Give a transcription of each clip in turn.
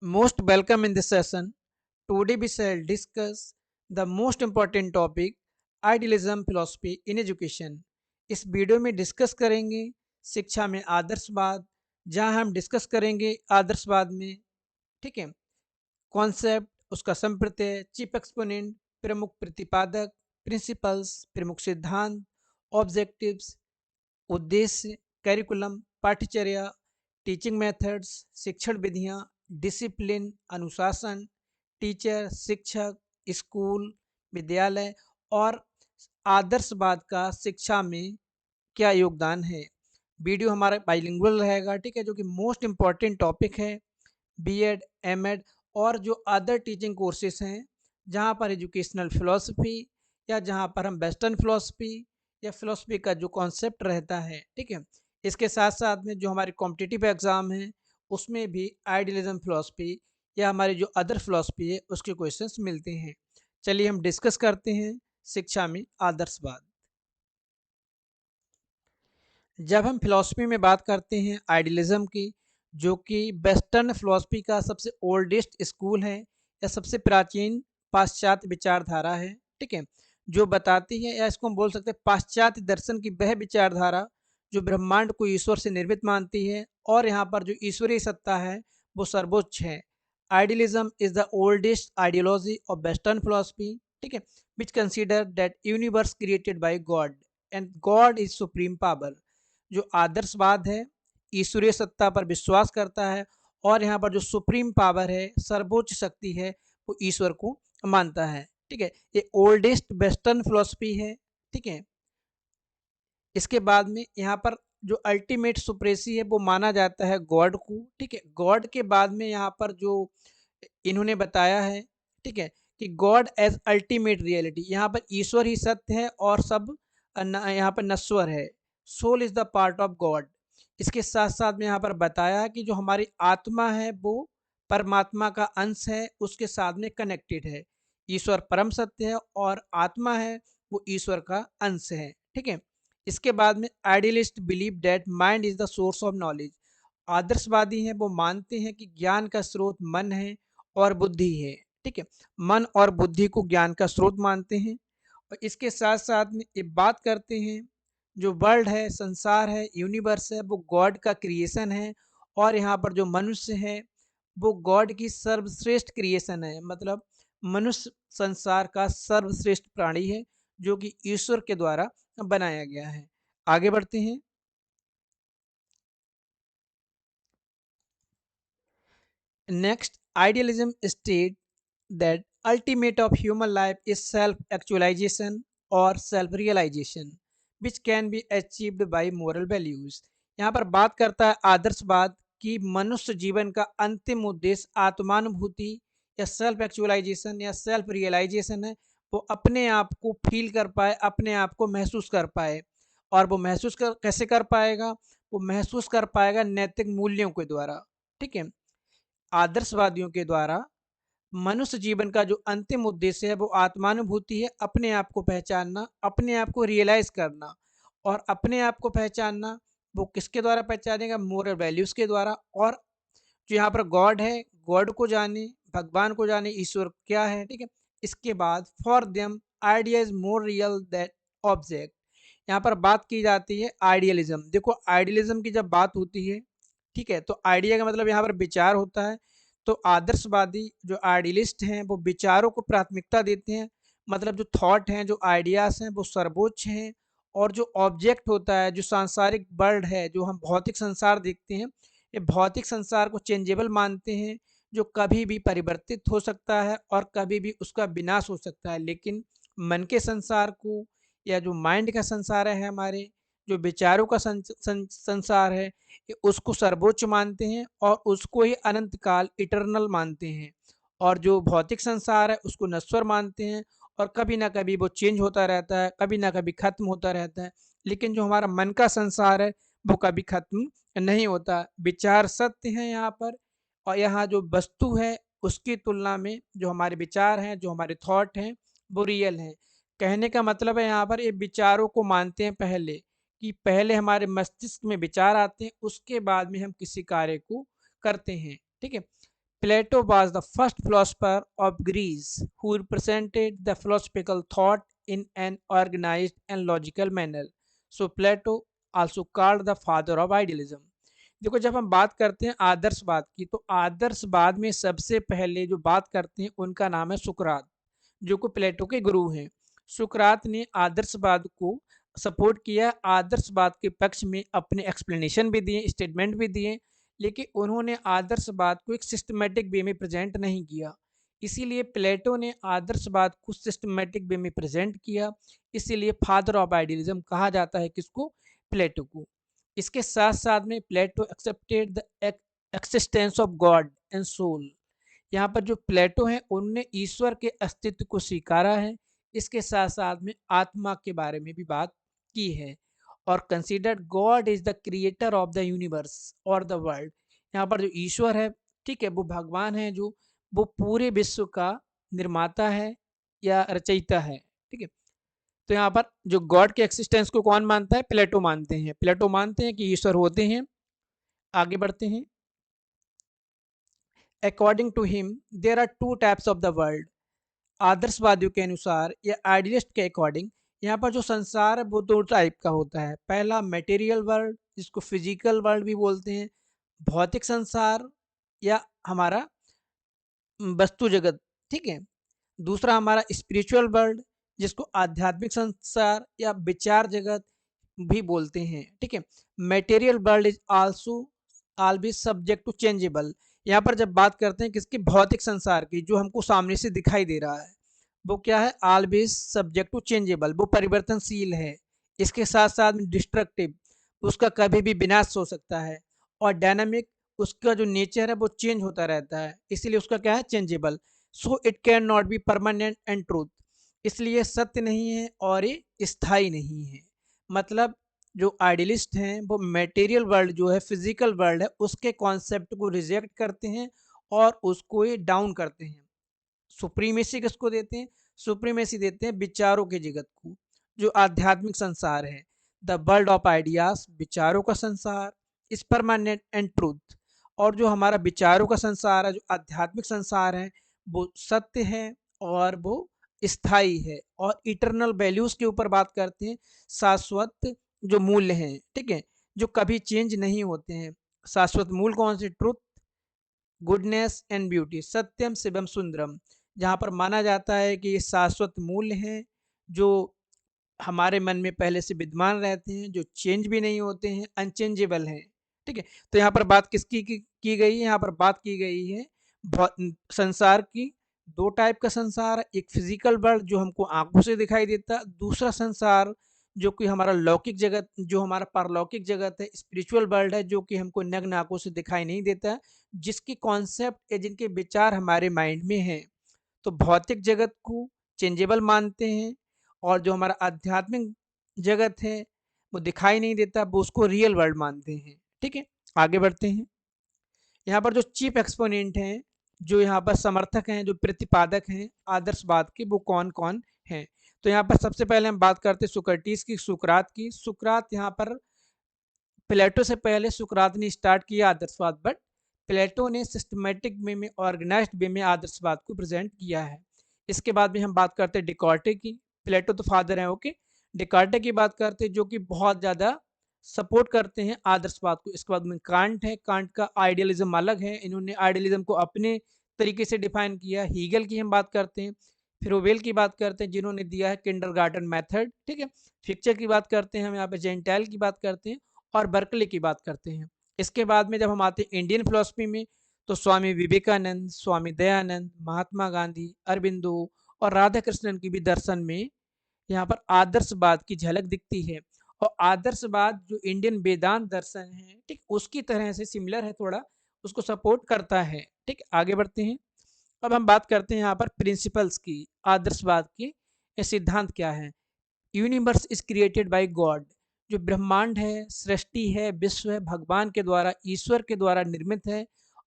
Most welcome in this session. Today we shall discuss the most important topic idealism philosophy in education. इस video में discuss करेंगे शिक्षा में आदर्शवाद, जहां हम डिस्कस करेंगे आदर्शवाद में, ठीक है, कॉन्सेप्ट, उसका संप्रत्यय, चीफ एक्सपोनेंट, प्रमुख प्रतिपादक, प्रिंसिपल्स, प्रमुख सिद्धांत, ऑब्जेक्टिव्स, उद्देश्य, करिकुलम, पाठ्यचर्या, टीचिंग मेथड्स, शिक्षण विधियाँ, डिसिप्लिन, अनुशासन, टीचर, शिक्षक, स्कूल, विद्यालय और आदर्शवाद का शिक्षा में क्या योगदान है। वीडियो हमारा बाइलिंगुअल रहेगा, ठीक है, जो कि मोस्ट इम्पॉर्टेंट टॉपिक है। बीएड, एमएड और जो अदर टीचिंग कोर्सेज हैं, जहाँ पर एजुकेशनल फिलॉसफी या जहाँ पर हम वेस्टर्न फिलॉसफी या फिलॉसफी का जो कॉन्सेप्ट रहता है, ठीक है, इसके साथ साथ में जो हमारे कॉम्पिटिटिव एग्जाम हैं उसमें भी आइडियलिज्म फिलॉसफी या हमारी जो अदर फिलॉसफी है उसके क्वेश्चंस मिलते हैं। चलिए हम डिस्कस करते हैं शिक्षा में आदर्शवाद। जब हम फिलॉसफी में बात करते हैं आइडियलिज्म की, जो कि वेस्टर्न फिलॉसफी का सबसे ओल्डेस्ट स्कूल है या सबसे प्राचीन पाश्चात्य विचारधारा है, ठीक है, जो बताती है या इसको हम बोल सकते हैं पाश्चात्य दर्शन की वह विचारधारा जो ब्रह्मांड को ईश्वर से निर्मित मानती है और यहाँ पर जो ईश्वरीय सत्ता है वो सर्वोच्च है। Idealism is the oldest ideology of western philosophy, ठीक है, which consider that universe created by God and God is supreme power. जो आदर्शवाद है ईश्वरीय सत्ता पर विश्वास करता है और यहाँ पर जो सुप्रीम पावर है, सर्वोच्च शक्ति है, वो ईश्वर को मानता है, ठीक है। ये ओल्डेस्ट वेस्टर्न फिलोसफी है, ठीक है। इसके बाद में यहाँ पर जो अल्टीमेट सुप्रेसी है वो माना जाता है गॉड को, ठीक है। गॉड के बाद में यहाँ पर जो इन्होंने बताया है, ठीक है, कि गॉड एज अल्टीमेट रियलिटी, यहाँ पर ईश्वर ही सत्य है और सब यहाँ पर नश्वर है। Soul is the part of God. इसके साथ साथ में यहाँ पर बताया कि जो हमारी आत्मा है वो परमात्मा का अंश है, उसके साथ में कनेक्टेड है। ईश्वर परम सत्य है और आत्मा है वो ईश्वर का अंश है, ठीक है। इसके बाद में idealist believe that mind is the source of knowledge. आदर्शवादी हैं वो मानते हैं कि ज्ञान का स्रोत मन है और बुद्धि है, ठीक है। मन और बुद्धि को ज्ञान का स्रोत मानते हैं और इसके साथ साथ में ये बात करते हैं जो वर्ल्ड है, संसार है, यूनिवर्स है, वो गॉड का क्रिएशन है और यहाँ पर जो मनुष्य है वो गॉड की सर्वश्रेष्ठ क्रिएशन है। मतलब मनुष्य संसार का सर्वश्रेष्ठ प्राणी है जो कि ईश्वर के द्वारा बनाया गया है। आगे बढ़ते हैं। Next, idealism state that ultimate of human life is self-actualization or self-realization which can be achieved by moral values। यहाँ पर बात करता है आदर्शवाद कि मनुष्य जीवन का अंतिम उद्देश्य आत्मानुभूति या सेल्फ एक्चुअलाइजेशन या सेल्फ रियलाइजेशन है। वो अपने आप को फील कर पाए, अपने आप को महसूस कर पाए और वो महसूस कर कैसे कर पाएगा, वो महसूस कर पाएगा नैतिक मूल्यों के द्वारा, ठीक है। आदर्शवादियों के द्वारा मनुष्य जीवन का जो अंतिम उद्देश्य है वो आत्मानुभूति है, अपने आप को पहचानना, अपने आप को रियलाइज करना। और अपने आप को पहचानना वो किसके द्वारा पहचानेगा, मोरल वैल्यूज के द्वारा। और जो यहाँ पर गॉड है, गॉड को जाने, भगवान को जाने, ईश्वर क्या है, ठीक है। इसके बाद for them idea is more real that object. यहाँ पर बात की जाती है आइडियलिज्म। देखो आइडियलिज्म की जब बात होती है, ठीक है, तो आइडिया का मतलब यहाँ पर विचार होता है। तो आदर्शवादी जो आइडियलिस्ट हैं वो विचारों को प्राथमिकता देते हैं। मतलब जो थॉट हैं, जो आइडियाज हैं वो सर्वोच्च हैं और जो ऑब्जेक्ट होता है, जो सांसारिक वर्ल्ड है, जो हम भौतिक संसार देखते हैं, ये भौतिक संसार को चेंजेबल मानते हैं, जो कभी भी परिवर्तित हो सकता है और कभी भी उसका विनाश हो सकता है। लेकिन मन के संसार को या जो माइंड का संसार है, हमारे जो विचारों का संसार है, ये उसको सर्वोच्च मानते हैं और उसको ही अनंत काल इटर्नल मानते हैं। और जो भौतिक संसार है उसको नश्वर मानते हैं और कभी ना कभी वो चेंज होता रहता है, कभी ना कभी खत्म होता रहता है। लेकिन जो हमारा मन का संसार है वो कभी खत्म नहीं होता। विचार सत्य हैं यहाँ पर और यहाँ जो वस्तु है उसकी तुलना में जो हमारे विचार हैं, जो हमारे थॉट हैं, वो रियल हैं। कहने का मतलब है यहाँ पर ये विचारों को मानते हैं पहले, कि पहले हमारे मस्तिष्क में विचार आते हैं, उसके बाद में हम किसी कार्य को करते हैं, ठीक है। Plato was the first philosopher of Greece who represented the philosophical thought in an organized and logical manner. So Plato also called the father of idealism. देखो, जब हम बात करते हैं आदर्शवाद की, तो आदर्शवाद में सबसे पहले जो बात करते हैं उनका नाम है सुकरात, जो कि प्लेटो के गुरु हैं। सुकरात ने आदर्शवाद को सपोर्ट किया, आदर्शवाद के पक्ष में अपने एक्सप्लेनेशन भी दिए, स्टेटमेंट भी दिए, लेकिन उन्होंने आदर्शवाद को एक सिस्टमेटिक वे में प्रेजेंट नहीं किया। इसीलिए प्लेटो ने आदर्शवाद को सिस्टमेटिक वे में प्रेजेंट किया, इसीलिए फादर ऑफ आइडियलिज्म कहा जाता है किसको? प्लेटो को। इसके साथ साथ में Plato accepted the existence of God and soul. यहाँ पर जो प्लेटो हैं उनने ईश्वर के अस्तित्व को स्वीकारा है, इसके साथ साथ में आत्मा के बारे में भी बात की है, और considered God is the creator of the universe और द वर्ल्ड। यहाँ पर जो ईश्वर है, ठीक है, वो भगवान है, जो वो पूरे विश्व का निर्माता है या रचयिता है, ठीक है। तो यहाँ पर जो गॉड के एक्सिस्टेंस को कौन मानता है? प्लेटो मानते हैं। प्लेटो मानते हैं कि ईश्वर होते हैं। आगे बढ़ते हैं। According to him there are two types of the world. आदर्शवादियों के अनुसार या आइडियलिस्ट के अकॉर्डिंग यहाँ पर जो संसार है वो दो टाइप का होता है। पहला मटेरियल वर्ल्ड, जिसको फिजिकल वर्ल्ड भी बोलते हैं, भौतिक संसार या हमारा वस्तु जगत, ठीक है। दूसरा हमारा स्पिरिचुअल वर्ल्ड, जिसको आध्यात्मिक संसार या विचार जगत भी बोलते हैं, ठीक है। Material world is also always subject to changeable. यहाँ पर जब बात करते हैं किसकी? भौतिक संसार की, जो हमको सामने से दिखाई दे रहा है, वो क्या है? ऑलवेज सब्जेक्ट टू चेंजेबल, वो परिवर्तनशील है। इसके साथ साथ में डिस्ट्रक्टिव, उसका कभी भी विनाश हो सकता है, और डायनामिक, उसका जो नेचर है वो चेंज होता रहता है, इसीलिए उसका क्या है? Changeable. So it can not be permanent and truth, इसलिए सत्य नहीं है और ये स्थायी नहीं है। मतलब जो आइडियलिस्ट हैं वो मटेरियल वर्ल्ड जो है, फिजिकल वर्ल्ड है, उसके कॉन्सेप्ट को रिजेक्ट करते हैं और उसको ये डाउन करते हैं। सुप्रीमेसी किसको देते हैं? सुप्रीमेसी देते हैं विचारों के जगत को, जो आध्यात्मिक संसार है। द वर्ल्ड ऑफ आइडियाज, विचारों का संसार, इज परमानेंट एंड ट्रूथ। और जो हमारा विचारों का संसार है, जो आध्यात्मिक संसार है, वो सत्य है और वो स्थायी है, और इटरनल वैल्यूज के ऊपर बात करते हैं, शाश्वत जो मूल्य हैं, ठीक है, जो कभी चेंज नहीं होते हैं। शाश्वत मूल कौन से? ट्रुथ, गुडनेस एंड ब्यूटी, सत्यम शिवम सुंदरम। जहाँ पर माना जाता है कि ये शाश्वत मूल्य हैं, जो हमारे मन में पहले से विद्यमान रहते हैं, जो चेंज भी नहीं होते हैं, अनचेंजेबल हैं, ठीक है। तो यहाँ पर बात किसकी की गई है? यहाँ पर बात की गई है संसार की। दो टाइप का संसार है, एक फिजिकल वर्ल्ड जो हमको आंखों से दिखाई देता है, दूसरा संसार जो कि हमारा लौकिक जगत, जो हमारा पारलौकिक जगत है, स्पिरिचुअल वर्ल्ड है, जो कि हमको नग्न आंखों से दिखाई नहीं देता है, जिसकी कॉन्सेप्ट या जिनके विचार हमारे माइंड में हैं। तो भौतिक जगत को चेंजेबल मानते हैं, और जो हमारा आध्यात्मिक जगत है वो दिखाई नहीं देता, वो उसको रियल वर्ल्ड मानते हैं, ठीक है। आगे बढ़ते हैं। यहाँ पर जो चीफ एक्सपोनेंट हैं, जो यहाँ पर समर्थक हैं, जो प्रतिपादक हैं आदर्शवाद के, वो कौन कौन हैं? तो यहाँ पर सबसे पहले हम बात करते हैं सुक्रेटिस की, सुकरात की। सुकरात यहाँ पर प्लेटो से पहले सुकरात ने स्टार्ट किया आदर्शवाद, बट प्लेटो ने सिस्टमेटिक वे में, ऑर्गेनाइज्ड वे में आदर्शवाद को प्रेजेंट किया है। इसके बाद में हम बात करते हैं डिकॉर्टे की। प्लेटो तो फादर हैं, ओके। डिकॉर्टे की बात करते हैं, जो कि बहुत ज़्यादा सपोर्ट करते हैं आदर्शवाद को। इसके बाद में कांट है, कांट का आइडियलिज्म अलग है, इन्होंने आइडियलिज्म को अपने तरीके से डिफाइन किया। हीगल की हम बात करते हैं, फिर ओवेल की बात करते हैं, जिन्होंने दिया है किंडरगार्टन मेथड, ठीक है। फिक्चर की बात करते हैं हम यहाँ पे, जेंटाइल की बात करते हैं, और बर्कले की बात करते हैं। इसके बाद में जब हम आते हैं इंडियन फिलोसफी में, तो स्वामी विवेकानंद, स्वामी दयानंद, महात्मा गांधी, अरबिंदो और राधा कृष्णन की भी दर्शन में यहाँ पर आदर्शवाद की झलक दिखती है। और आदर्शवाद जो इंडियन वेदांत दर्शन है, ठीक, उसकी तरह से सिमिलर है, थोड़ा उसको सपोर्ट करता है, ठीक। आगे बढ़ते हैं। अब हम बात करते हैं यहाँ पर प्रिंसिपल्स की, आदर्शवाद की। ये सिद्धांत क्या है? Universe is created by God, जो ब्रह्मांड है, सृष्टि है, विश्व है, भगवान के द्वारा, ईश्वर के द्वारा निर्मित है।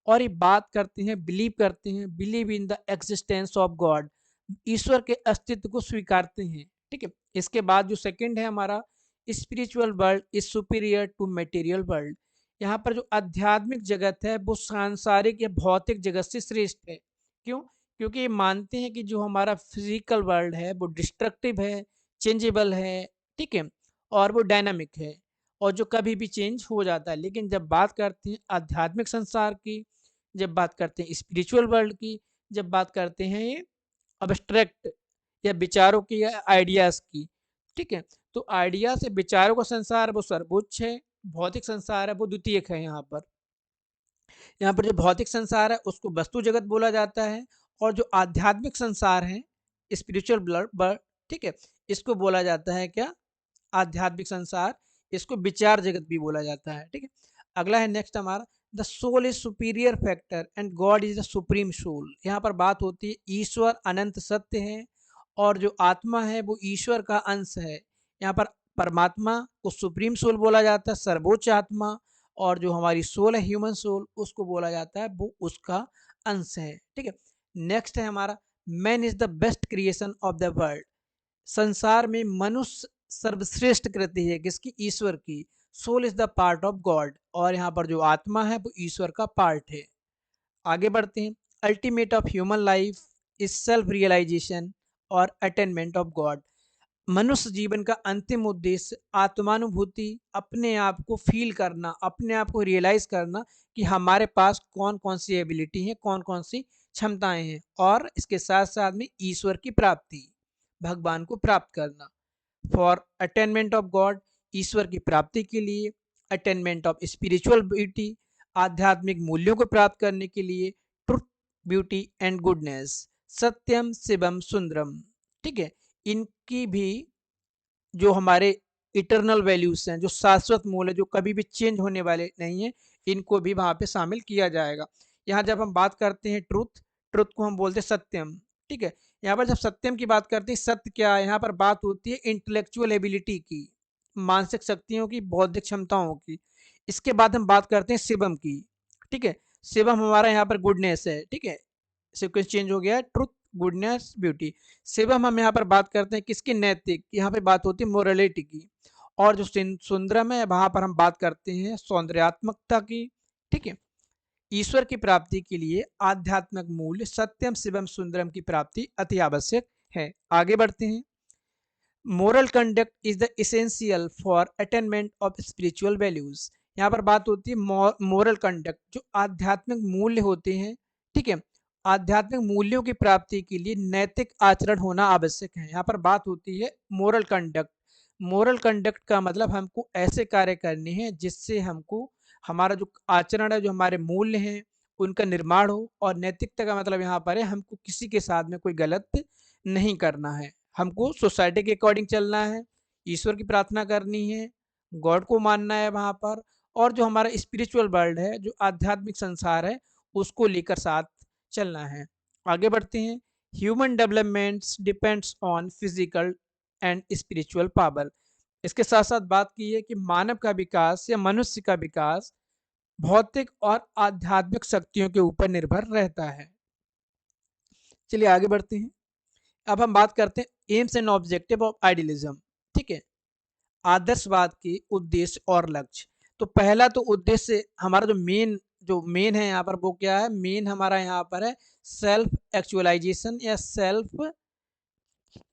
और ये बात करते हैं, बिलीव करते हैं, believe in the existence of God, ईश्वर के अस्तित्व को स्वीकारते हैं, ठीक है। इसके बाद जो सेकंड है हमारा, spiritual world is superior to material world. यहाँ पर जो आध्यात्मिक जगत है वो सांसारिक या भौतिक जगत से श्रेष्ठ है। क्यों? क्योंकि ये मानते हैं कि जो हमारा फिजिकल वर्ल्ड है वो डिस्ट्रक्टिव है, चेंजेबल है, ठीक है? और वो डायनामिक है और जो कभी भी चेंज हो जाता है। लेकिन जब बात करते हैं आध्यात्मिक संसार की, जब बात करते हैं स्पिरिचुअल वर्ल्ड की, जब बात करते हैं ये अब्स्ट्रैक्ट या विचारों की या आइडियाज़ की, ठीक है? तो आइडिया से विचारों का संसार वो सर्वोच्च है, भौतिक संसार है वो द्वितीयक है यहाँ पर। यहाँ पर जो भौतिक संसार है उसको वस्तु जगत बोला जाता है और जो आध्यात्मिक संसार है स्पिरिचुअल ब्लड, ठीक है, इसको बोला जाता है क्या? आध्यात्मिक संसार, इसको विचार जगत भी बोला जाता है, ठीक है। अगला है नेक्स्ट हमारा, the soul is superior factor and God is the supreme soul. यहाँ पर बात होती है ईश्वर अनंत सत्य है और जो आत्मा है वो ईश्वर का अंश है। यहाँ पर परमात्मा को सुप्रीम सोल बोला जाता है, सर्वोच्च आत्मा, और जो हमारी सोल है ह्यूमन सोल उसको बोला जाता है वो उसका अंश है, ठीक है। नेक्स्ट है हमारा, man is the best creation of the world. संसार में मनुष्य सर्वश्रेष्ठ कृति है किसकी? ईश्वर की। Soul is the part of God, और यहाँ पर जो आत्मा है वो ईश्वर का पार्ट है। आगे बढ़ते हैं, ultimate of human life is self realisation और अटेनमेंट ऑफ गॉड। मनुष्य जीवन का अंतिम उद्देश्य आत्मानुभूति, अपने आप को फील करना, अपने आप को रियलाइज करना कि हमारे पास कौन कौन सी एबिलिटी है, कौन कौन सी क्षमताएं हैं, और इसके साथ साथ में ईश्वर की प्राप्ति, भगवान को प्राप्त करना। फॉर अटेनमेंट ऑफ गॉड, ईश्वर की प्राप्ति के लिए। अटेनमेंट ऑफ स्पिरिचुअल ब्यूटी, आध्यात्मिक मूल्यों को प्राप्त करने के लिए। ट्रुथ, ब्यूटी एंड गुडनेस, सत्यम शिवम सुंदरम, ठीक है। इनकी भी जो हमारे इटरनल वैल्यूज हैं, जो शाश्वत मूल है, जो कभी भी चेंज होने वाले नहीं है, इनको भी वहां पे शामिल किया जाएगा। यहाँ जब हम बात करते हैं ट्रुथ, ट्रुथ को हम बोलते हैं सत्यम, ठीक है। यहाँ पर जब सत्यम की बात करते हैं, सत्य क्या है? यहाँ पर बात होती है इंटेलेक्चुअल एबिलिटी की, मानसिक शक्तियों की, बौद्धिक क्षमताओं की। इसके बाद हम बात करते हैं शिवम की, ठीक है। शिवम हमारा यहाँ पर गुडनेस है, ठीक है, सीक्वेंस चेंज हो गया है, ट्रुथ, गुडनेस, ब्यूटी। शिवम हम यहाँ पर बात करते हैं किसकी? नैतिक, यहाँ पे बात होती है मोरलिटी की। और जो सुंदरम है वहां पर हम बात करते हैं सौंदर्यात्मकता की, ठीक है। ईश्वर की प्राप्ति के लिए आध्यात्मिक मूल्य सत्यम शिवम सुंदरम की प्राप्ति अति आवश्यक है। आगे बढ़ते हैं, moral conduct is the essential for attainment of spiritual values. यहाँ पर बात होती है मोरल कंडक्ट, जो आध्यात्मिक मूल्य होते हैं, ठीक है। आध्यात्मिक मूल्यों की प्राप्ति के लिए नैतिक आचरण होना आवश्यक है। यहाँ पर बात होती है मोरल कंडक्ट। मोरल कंडक्ट का मतलब हमको ऐसे कार्य करने हैं जिससे हमको हमारा जो आचरण है, जो हमारे मूल्य हैं, उनका निर्माण हो। और नैतिकता का मतलब यहाँ पर है हमको किसी के साथ में कोई गलत नहीं करना है, हमको सोसाइटी के अकॉर्डिंग चलना है, ईश्वर की प्रार्थना करनी है, गॉड को मानना है वहाँ पर, और जो हमारा स्पिरिचुअल वर्ल्ड है, जो आध्यात्मिक संसार है, उसको लेकर साथ चलना है। आगे बढ़ते हैं, human developments depends on physical and spiritual power. इसके साथ साथ बात की है कि मानव का विकास या मनुष्य का विकास भौतिक और आध्यात्मिक शक्तियों के ऊपर निर्भर रहता है। चलिए आगे बढ़ते हैं, अब हम बात करते हैं AIIMS and objective of idealism, ठीक है, आदर्शवाद के उद्देश्य और लक्ष्य। तो पहला तो उद्देश्य हमारा जो मेन है यहाँ पर, वो क्या है? मेन हमारा यहाँ पर है सेल्फ एक्चुअलाइजेशन या सेल्फ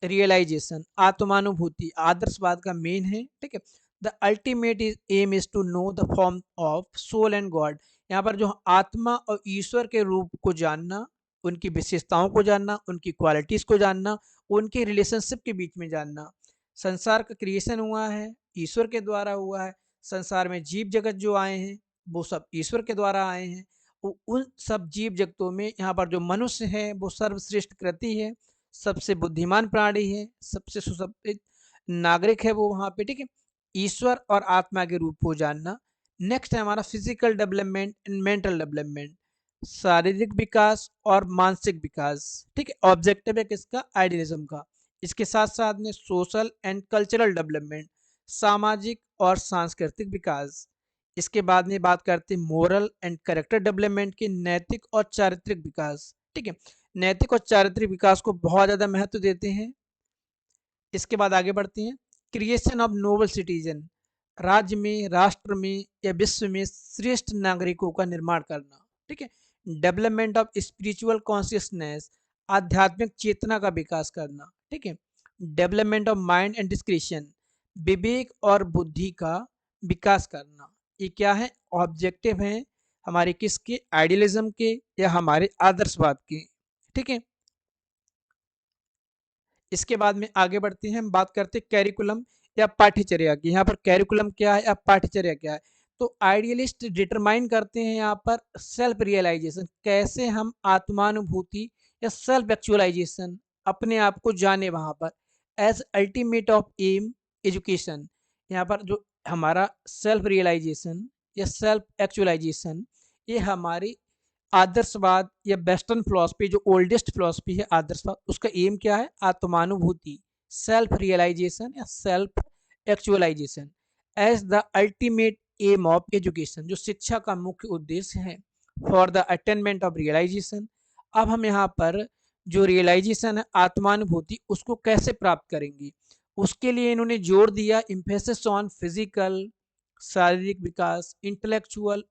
रियलाइजेशन, आत्मानुभूति, आदर्शवाद का मेन है, ठीक है। The ultimate is aim is to know the form of soul and God. यहाँ पर जो आत्मा और ईश्वर के रूप को जानना, उनकी विशेषताओं को जानना, उनकी क्वालिटीज को जानना, उनके रिलेशनशिप के बीच में जानना। संसार का क्रिएशन हुआ है, ईश्वर के द्वारा हुआ है। संसार में जीव जगत जो आए हैं वो सब ईश्वर के द्वारा आए हैं। उन सब जीव जगतों में यहाँ पर जो मनुष्य है वो सर्वश्रेष्ठ कृति है, सबसे बुद्धिमान प्राणी है, सबसे सुसंस्कृत नागरिक है वो वहाँ पे, ठीक है। ईश्वर और आत्मा के रूप को जानना। नेक्स्ट है हमारा physical development and mental development, शारीरिक विकास और मानसिक विकास, ठीक है। ऑब्जेक्टिव है किसका? आइडियलिज्म का। इसके साथ साथ में सोशल एंड कल्चरल डेवलपमेंट, सामाजिक और सांस्कृतिक विकास। इसके बाद में बात करते हैं मोरल एंड कैरेक्टर डेवलपमेंट की, नैतिक और चारित्रिक विकास, ठीक है। नैतिक और चारित्रिक विकास को बहुत ज़्यादा महत्व देते हैं। इसके बाद आगे बढ़ते हैं, क्रिएशन ऑफ नोबल सिटीजन, राज्य में, राष्ट्र में या विश्व में श्रेष्ठ नागरिकों का निर्माण करना। ठीक है। डेवलपमेंट ऑफ स्पिरिचुअल कॉन्शियसनेस, आध्यात्मिक चेतना का विकास करना। ठीक है। Development of mind and discretion, विवेक और बुद्धि का विकास करना। ये क्या है? ऑब्जेक्टिव हैं हमारे किसके? आइडियलिज्म के या हमारे आदर्शवाद के। ठीक है। इसके बाद में आगे बढ़ते हैं, हम बात करते हैं कैरिकुलम या पाठ्यचर्या की। यहाँ पर कैरिकुलम क्या है या पाठ्यचर्या क्या है? तो आइडियलिस्ट डिटरमाइन करते हैं यहाँ पर सेल्फ रियलाइजेशन, कैसे हम आत्मानुभूति या सेल्फ एक्चुअलाइजेशन, अपने आप को जाने वहाँ पर, as ultimate of aim education. यहाँ पर जो हमारा सेल्फ रियलाइजेशन या सेल्फ एक्चुअलाइजेशन, ये हमारी आदर्शवाद या वेस्टर्न फिलॉसफी, जो ओल्डेस्ट फिलॉसफी है आदर्शवाद, उसका एम क्या है? आत्मानुभूति, सेल्फ रियलाइजेशन या self actualisation as the ultimate aim of education, जो शिक्षा का मुख्य उद्देश्य है। For the attainment of realisation, अब हम यहाँ पर जो रियलाइजेशन है, आत्मानुभूति, उसको कैसे प्राप्त करेंगे? उसके लिए इन्होंने जोर दिया इम्फेसिस ऑन फिजिकल, शारीरिक विकास, इंटेलेक्चुअल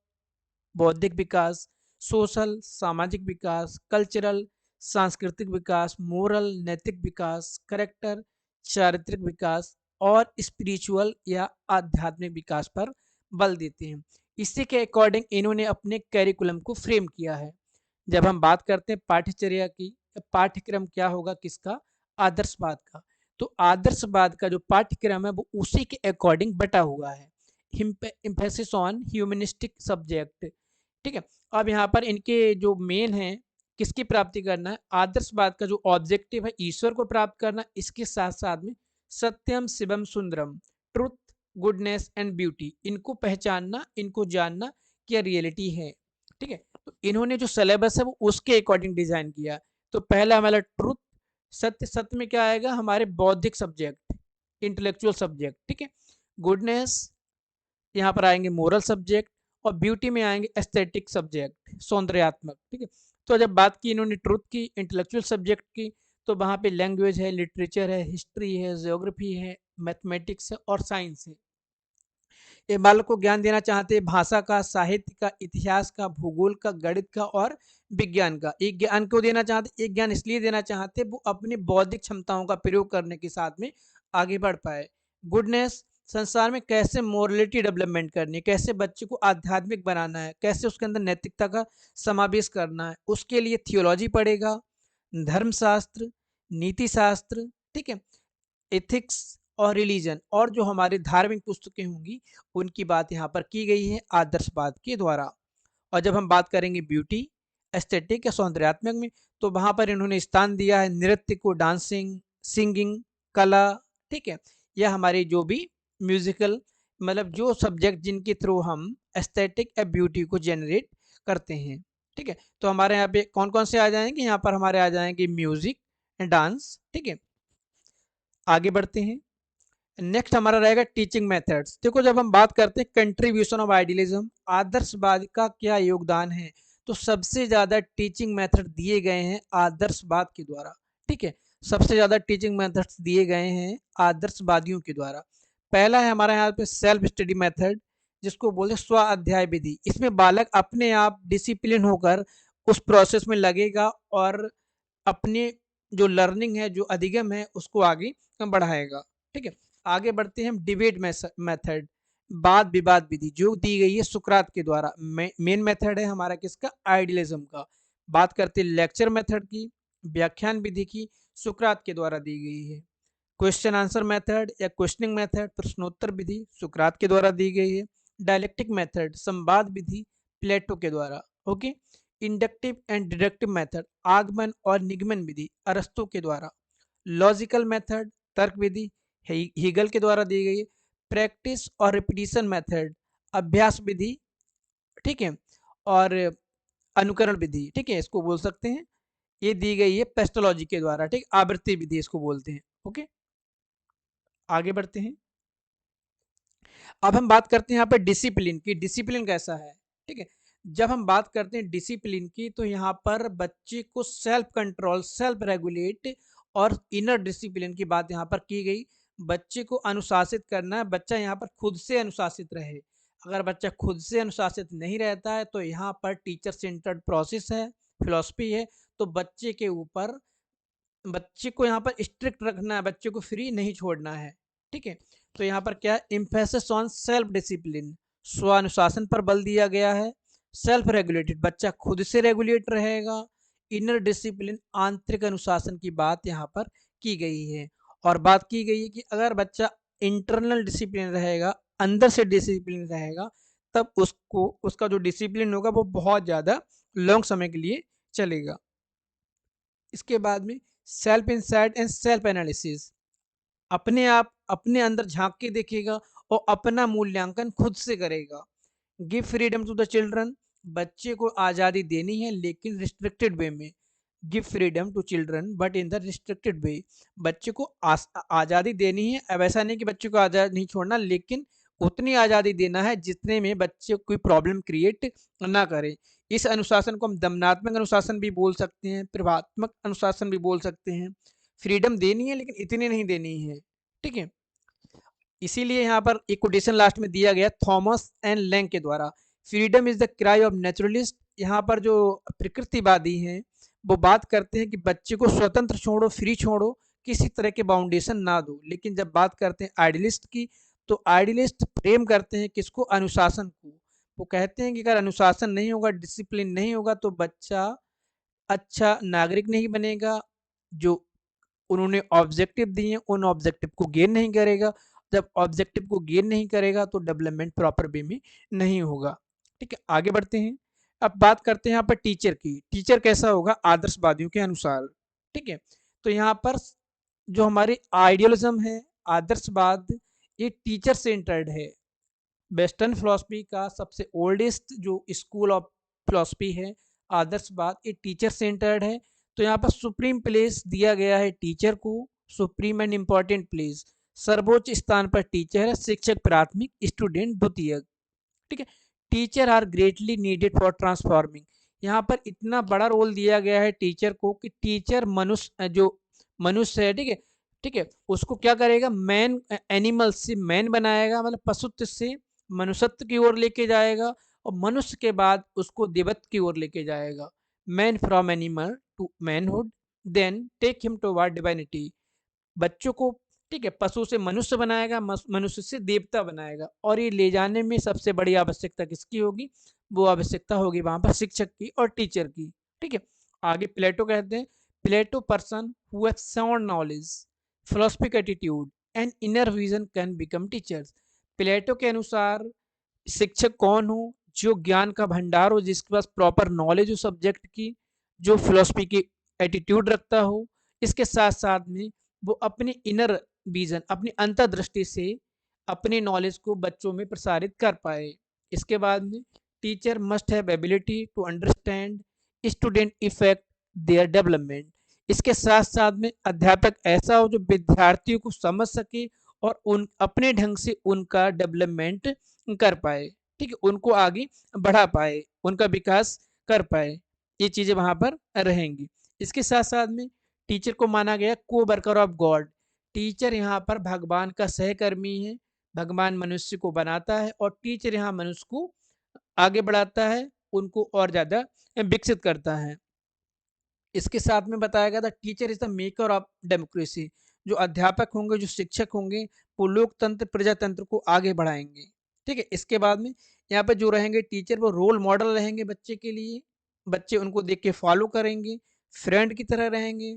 बौद्धिक विकास, सोशल सामाजिक विकास, कल्चरल सांस्कृतिक विकास, मोरल नैतिक विकास, करेक्टर चारित्रिक विकास और स्पिरिचुअल या आध्यात्मिक विकास पर बल देते हैं। इसी के अकॉर्डिंग इन्होंने अपने कैरिकुलम को फ्रेम किया है। जब हम बात करते हैं पाठ्यचर्या की, पाठ्यक्रम क्या होगा किसका? आदर्शवाद का। तो आदर्शवाद का जो पाठ्यक्रम है वो उसी के अकॉर्डिंग बटा हुआ है। Emphasis on humanistic subject. ठीक है। अब यहाँ पर इनके जो मेन है, किसकी प्राप्ति करना है? आदर्शवाद का जो ऑब्जेक्टिव है, ईश्वर को प्राप्त करना। इसके साथ साथ में सत्यम शिवम सुंदरम, ट्रुथ, गुडनेस एंड ब्यूटी, इनको पहचानना, इनको जानना क्या रियलिटी है। ठीक है। तो इन्होंने जो सिलेबस है वो उसके अकॉर्डिंग डिजाइन किया। तो पहला हमारा ट्रुथ, सत्य, सत्य में क्या आएगा? हमारे बौद्धिक सब्जेक्ट, इंटेलेक्चुअल सब्जेक्ट। ठीक है। गुडनेस, यहाँ पर आएंगे मोरल सब्जेक्ट, और ब्यूटी में आएंगे एस्थेटिक सब्जेक्ट, सौंदर्यात्मक। ठीक है। तो जब बात की इन्होंने ट्रुथ की, इंटेलेक्चुअल सब्जेक्ट की, तो वहाँ पे लैंग्वेज है, लिटरेचर है, हिस्ट्री है, ज्योग्राफी है, मैथमेटिक्स है और साइंस है। ये बालक को ज्ञान देना चाहते हैं भाषा का, साहित्य का, इतिहास का, भूगोल का, गणित का और विज्ञान का। एक ज्ञान क्यों देना चाहते? एक ज्ञान इसलिए देना चाहते वो अपनी बौद्धिक क्षमताओं का प्रयोग करने के साथ में आगे बढ़ पाए। गुडनेस, संसार में कैसे मोरलिटी डेवलपमेंट करनी है, कैसे बच्चे को आध्यात्मिक बनाना है, कैसे उसके अंदर नैतिकता का समावेश करना है, उसके लिए थियोलॉजी पढ़ेगा, धर्मशास्त्र, नीति शास्त्र। ठीक है। एथिक्स और रिलीजन, और जो हमारी धार्मिक पुस्तकें होंगी उनकी बात यहाँ पर की गई है आदर्शवाद के द्वारा। और जब हम बात करेंगे ब्यूटी, एस्थेटिक या सौंदर्यात्मक में, तो वहाँ पर इन्होंने स्थान दिया है नृत्य को, डांसिंग, सिंगिंग, कला। ठीक है। यह हमारी जो भी म्यूजिकल, मतलब जो सब्जेक्ट जिनके थ्रू हम एस्थेटिक या ब्यूटी को जनरेट करते हैं। ठीक है। तो हमारे यहाँ पे कौन कौन से आ जाएंगे? यहाँ पर हमारे आ जाएंगे म्यूजिक, डांस। ठीक है। आगे बढ़ते हैं। नेक्स्ट हमारा रहेगा टीचिंग मेथड्स। देखो, जब हम बात करते हैं कंट्रीब्यूशन ऑफ आइडियलिज्म, आदर्शवाद का क्या योगदान है, तो सबसे ज्यादा टीचिंग मेथड दिए गए हैं आदर्शवाद के द्वारा। ठीक है। सबसे ज्यादा टीचिंग मेथड्स दिए गए हैं आदर्शवादियों के द्वारा। पहला है हमारे यहाँ पे सेल्फ स्टडी मेथड, जिसको बोलते हैं स्व अध्याय विधि। इसमें बालक अपने आप डिसिप्लिन होकर उस प्रोसेस में लगेगा और अपने जो लर्निंग है, जो अधिगम है, उसको आगे बढ़ाएगा। ठीक है। आगे बढ़ते हैं हम डिबेट मेथड, वाद विवाद विधि, जो दी गई है सुकरात के द्वारा। मेन मेथड है हमारा किसका? आइडियलिज्म का। बात करते हैं लेक्चर मेथड की, व्याख्यान विधि की, सुकरात के द्वारा दी गई है। क्वेश्चन आंसर मेथड या क्वेश्चनिंग मेथड, प्रश्नोत्तर विधि, सुकरात के द्वारा दी गई है। डायलेक्टिक मेथड, संवाद विधि, प्लेटो के द्वारा। Okay. Inductive and deductive method, आगमन और निगमन विधि, अरस्तु के द्वारा। लॉजिकल मेथड, तर्क विधि, हीगल के द्वारा दी गई है। प्रैक्टिस और रिपीटिशन मेथड, अभ्यास विधि। ठीक है। और अनुकरण विधि, ठीक है, इसको बोल सकते हैं। ये दी गई है पेस्टोलॉजी के द्वारा। ठीक, आवृत्ति विधि इसको बोलते हैं। ओके। आगे बढ़ते हैं। अब हम बात करते हैं यहाँ पर डिसिप्लिन की। डिसिप्लिन कैसा है? ठीक है। जब हम बात करते हैं डिसिप्लिन की, तो यहाँ पर बच्चे को सेल्फ कंट्रोल, सेल्फ रेगुलेट और इनर डिसिप्लिन की बात यहाँ पर की गई। बच्चे को अनुशासित करना है, बच्चा यहाँ पर खुद से अनुशासित रहे। अगर बच्चा खुद से अनुशासित नहीं रहता है तो यहाँ पर टीचर सेंटर्ड प्रोसेस है, फिलॉसफी है, तो बच्चे को यहाँ पर स्ट्रिक्ट रखना है, बच्चे को फ्री नहीं छोड़ना है, ठीक है। तो यहाँ पर क्या है, एम्फेसिस ऑन सेल्फ डिसिप्लिन, स्वानुशासन पर बल दिया गया है। सेल्फ रेगुलेटेड, बच्चा खुद से रेगुलेट रहेगा। इनर डिसिप्लिन, आंतरिक अनुशासन की बात यहाँ पर की गई है। और बात की गई है कि अगर बच्चा इंटरनल डिसिप्लिन रहेगा, अंदर से डिसिप्लिन रहेगा, तब उसको उसका जो डिसिप्लिन होगा वो बहुत ज़्यादा लॉन्ग समय के लिए चलेगा। इसके बाद में self insight and self analysis, अपने आप अपने अंदर झांक के देखेगा और अपना मूल्यांकन खुद से करेगा। Give freedom to the children, बच्चे को आज़ादी देनी है लेकिन रिस्ट्रिक्टेड वे में। Give freedom to children but in the restricted way, बच्चे को आज़ादी देनी है। अब ऐसा नहीं कि बच्चे को आज़ाद नहीं छोड़ना, लेकिन उतनी आज़ादी देना है जितने में बच्चे कोई प्रॉब्लम क्रिएट ना करे। इस अनुशासन को हम दमनात्मक अनुशासन भी बोल सकते हैं, प्रभात्मक अनुशासन भी बोल सकते हैं। फ्रीडम देनी है लेकिन इतनी नहीं देनी है, ठीक है। इसीलिए यहाँ पर एक कोटेशन लास्ट में दिया गया थॉमस एंड लैंग के द्वारा, freedom is the cry of naturalist. यहाँ पर जो प्रकृतिवादी हैं वो बात करते हैं कि बच्चे को स्वतंत्र छोड़ो, फ्री छोड़ो, किसी तरह के बाउंडेशन ना दो। लेकिन जब बात करते हैं आइडियलिस्ट की, तो आइडियलिस्ट प्रेम करते हैं किसको, अनुशासन को। वो कहते हैं कि अगर अनुशासन नहीं होगा, डिसिप्लिन नहीं होगा, तो बच्चा अच्छा नागरिक नहीं बनेगा, जो उन्होंने ऑब्जेक्टिव दिए हैं उन ऑब्जेक्टिव को गेन नहीं करेगा। जब ऑब्जेक्टिव को गेन नहीं करेगा तो डेवलपमेंट प्रॉपर वे में नहीं होगा, ठीक है। आगे बढ़ते हैं। अब बात करते हैं यहाँ पर टीचर की। टीचर कैसा होगा, आदर्शवादियों के अनुसार, ठीक है। तो यहाँ पर जो हमारी आइडियलिज्म है, आदर्शवाद, ये टीचर सेंटर्ड है। वेस्टर्न फिलॉसफी का सबसे ओल्डेस्ट जो स्कूल ऑफ फिलॉसफी है आदर्शवाद, ये टीचर सेंटर्ड है। तो यहाँ पर सुप्रीम प्लेस दिया गया है टीचर को, सुप्रीम एंड इम्पॉर्टेंट प्लेस, सर्वोच्च स्थान पर टीचर है, शिक्षक प्राथमिक, स्टूडेंट द्वितीयक, ठीक है। Teacher are greatly needed for transforming, यहाँ पर इतना बड़ा रोल दिया गया है टीचर को कि टीचर मनुष्य, जो मनुष्य है, ठीक है, ठीक है, उसको क्या करेगा, मैन, एनिमल से मैन बनाएगा, मतलब पशुत्व से मनुष्यत्व की ओर लेके जाएगा, और मनुष्य के बाद उसको देवत्व की ओर लेके जाएगा। Man from animal to manhood, then take him toward divinity, बच्चों को, ठीक है, पशु से मनुष्य बनाएगा, मनुष्य से देवता बनाएगा। और ये ले जाने में सबसे बड़ी आवश्यकता किसकी होगी, वो आवश्यकता होगी वहां पर शिक्षक की और टीचर की, ठीक है। आगे प्लेटो कहते हैं, Plato person who have sound knowledge, philosophic attitude and inner vision can become teachers. Plato के अनुसार शिक्षक कौन हो, जो ज्ञान का भंडार हो, जिसके पास प्रॉपर नॉलेज हो सब्जेक्ट की, जो फिलोसफी की एटीट्यूड रखता हो, इसके साथ साथ में वो अपनी इनर विजन, अपनी अंतर्दृष्टि से अपनी नॉलेज को बच्चों में प्रसारित कर पाए। इसके बाद में teacher must have ability to understand student effect their development. इसके साथ साथ में अध्यापक ऐसा हो जो विद्यार्थियों को समझ सके और उन अपने ढंग से उनका डेवलपमेंट कर पाए, ठीक है, उनको आगे बढ़ा पाए, उनका विकास कर पाए। ये चीज़ें वहाँ पर रहेंगी। इसके साथ साथ में टीचर को माना गया को वर्कर ऑफ गॉड। टीचर यहाँ पर भगवान का सहकर्मी है, भगवान मनुष्य को बनाता है और टीचर यहाँ मनुष्य को आगे बढ़ाता है, उनको और ज़्यादा विकसित करता है। इसके साथ में बताया गया था teacher is the maker of democracy, जो अध्यापक होंगे, जो शिक्षक होंगे, वो लोकतंत्र प्रजातंत्र को आगे बढ़ाएंगे, ठीक है। इसके बाद में यहाँ पर जो रहेंगे टीचर, वो रोल मॉडल रहेंगे बच्चे के लिए, बच्चे उनको देख के फॉलो करेंगे, फ्रेंड की तरह रहेंगे,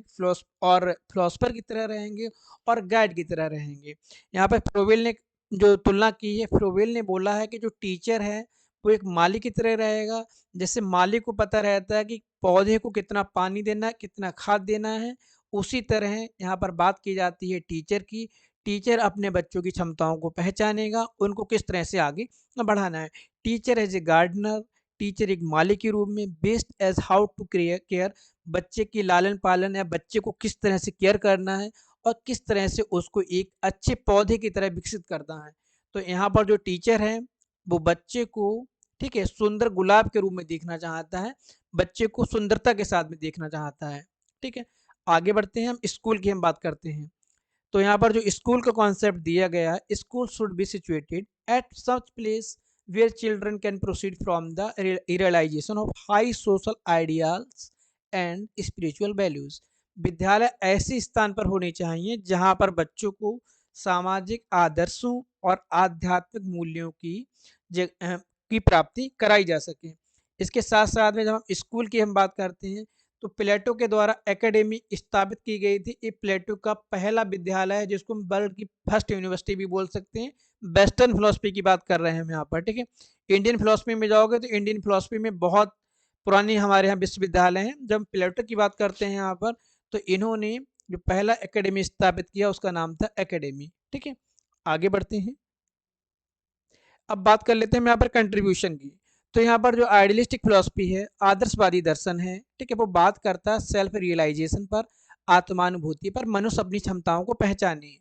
और फिलोसफर की तरह रहेंगे और गाइड की तरह रहेंगे। यहाँ पर फ्रोवेल ने जो तुलना की है, फ्रोवेल ने बोला है कि जो टीचर है वो एक माली की तरह रहेगा। जैसे माली को पता रहता है कि पौधे को कितना पानी देना है, कितना खाद देना है, उसी तरह यहाँ पर बात की जाती है टीचर की। टीचर अपने बच्चों की क्षमताओं को पहचानेगा, उनको किस तरह से आगे बढ़ाना है। Teacher as a gardener, teacher एक माली के रूप में, best as how to care, बच्चे की लालन पालन या बच्चे को किस तरह से केयर करना है और किस तरह से उसको एक अच्छे पौधे की तरह विकसित करना है। तो यहाँ पर जो टीचर है वो बच्चे को, ठीक है, सुंदर गुलाब के रूप में देखना चाहता है, बच्चे को सुंदरता के साथ में देखना चाहता है, ठीक है। आगे बढ़ते हैं, हम स्कूल की हम बात करते हैं। तो यहाँ पर जो स्कूल का कॉन्सेप्ट दिया गया है, school should be situated at such place where children can proceed from the realization of high social ideals and spiritual values। विद्यालय ऐसे स्थान पर होने चाहिए जहां पर बच्चों को सामाजिक आदर्शों और आध्यात्मिक मूल्यों की प्राप्ति कराई जा सके। इसके साथ साथ में जब हम स्कूल की हम बात करते हैं तो प्लेटो के द्वारा एकेडमी स्थापित की गई थी। ये प्लेटो का पहला विद्यालय है जिसको हम वर्ल्ड की फर्स्ट यूनिवर्सिटी भी बोल सकते हैं। वेस्टर्न फिलोसफी की बात कर रहे हैं हम यहाँ पर, ठीक है। इंडियन फिलोसफी में जाओगे तो इंडियन फिलोसफी में बहुत पुरानी हमारे यहाँ विश्वविद्यालय हैं। जब प्लेटो की बात करते हैं यहाँ पर तो इन्होंने जो पहला एकेडमी स्थापित किया उसका नाम था एकेडमी, ठीक है। आगे बढ़ते हैं, अब बात कर लेते हैं हम यहाँ पर कंट्रीब्यूशन की। तो यहाँ पर जो आइडियलिस्टिक फिलोसफी है, आदर्शवादी दर्शन है, ठीक है, वो बात करता है सेल्फ रियलाइजेशन पर, आत्मानुभूति पर, मनुष्य अपनी क्षमताओं को पहचाने,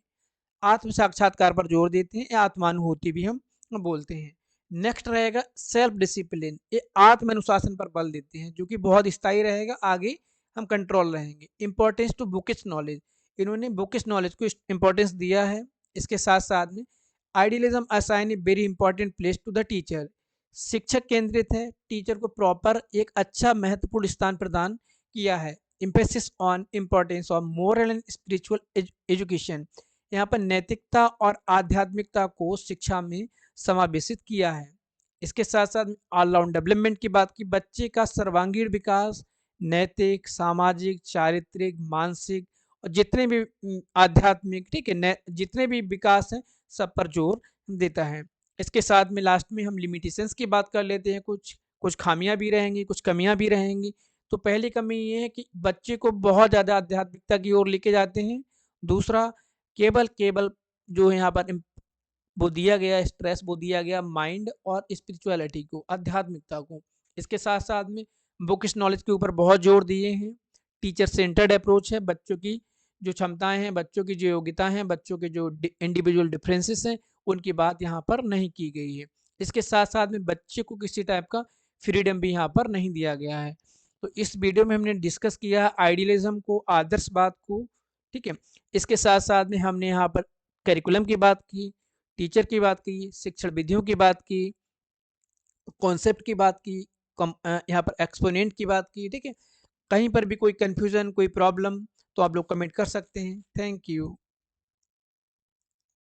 आत्म साक्षात्कार पर जोर देते हैं या आत्मानुभूति भी हम बोलते हैं। नेक्स्ट रहेगा सेल्फ डिसिप्लिन, ये आत्म अनुशासन पर बल देते हैं जो कि बहुत स्थायी रहेगा, आगे हम कंट्रोल रहेंगे। इंपॉर्टेंस टू बुकिश नॉलेज, इन्होंने बुकिश नॉलेज को इंपॉर्टेंस दिया है। इसके साथ साथ में idealism assign a very important place to the teacher, शिक्षक केंद्रित है, टीचर को प्रॉपर एक अच्छा महत्वपूर्ण स्थान प्रदान किया है। Emphasis on importance of moral and spiritual education, यहाँ पर नैतिकता और आध्यात्मिकता को शिक्षा में समावेशित किया है। इसके साथ साथ ऑलराउंड डेवलपमेंट की बात की, बच्चे का सर्वांगीण विकास नैतिक, सामाजिक, चारित्रिक, मानसिक और जितने भी आध्यात्मिक, ठीक है, जितने भी विकास हैं सब पर जोर देता है। इसके साथ में लास्ट में हम लिमिटेशंस की बात कर लेते हैं। कुछ कुछ खामियां भी रहेंगी, कुछ कमियां भी रहेंगी। तो पहली कमी ये है कि बच्चे को बहुत ज़्यादा आध्यात्मिकता की ओर लेके जाते हैं। दूसरा, केवल केवल जो यहाँ पर वो दिया गया स्ट्रेस, वो दिया गया माइंड और स्पिरिचुअलिटी को, आध्यात्मिकता को। इसके साथ साथ में बुकिश नॉलेज के ऊपर बहुत जोर दिए हैं। टीचर सेंटर्ड अप्रोच है, बच्चों की जो क्षमताएं हैं, बच्चों की जो योग्यता हैं, बच्चों के जो इंडिविजुअल डिफरेंसेस हैं उनकी बात यहाँ पर नहीं की गई है। इसके साथ साथ में बच्चे को किसी टाइप का फ्रीडम भी यहाँ पर नहीं दिया गया है। तो इस वीडियो में हमने डिस्कस किया आइडियलिज्म को, आदर्शवाद को, ठीक है। इसके साथ साथ में हमने यहाँ पर करिकुलम की बात की, टीचर की बात की, शिक्षण विधियों की बात की, कॉन्सेप्ट की बात की, यहाँ पर एक्सपोनेंट की बात की, ठीक है। कहीं पर भी कोई कंफ्यूजन, कोई प्रॉब्लम तो आप लोग कमेंट कर सकते हैं। Thank you.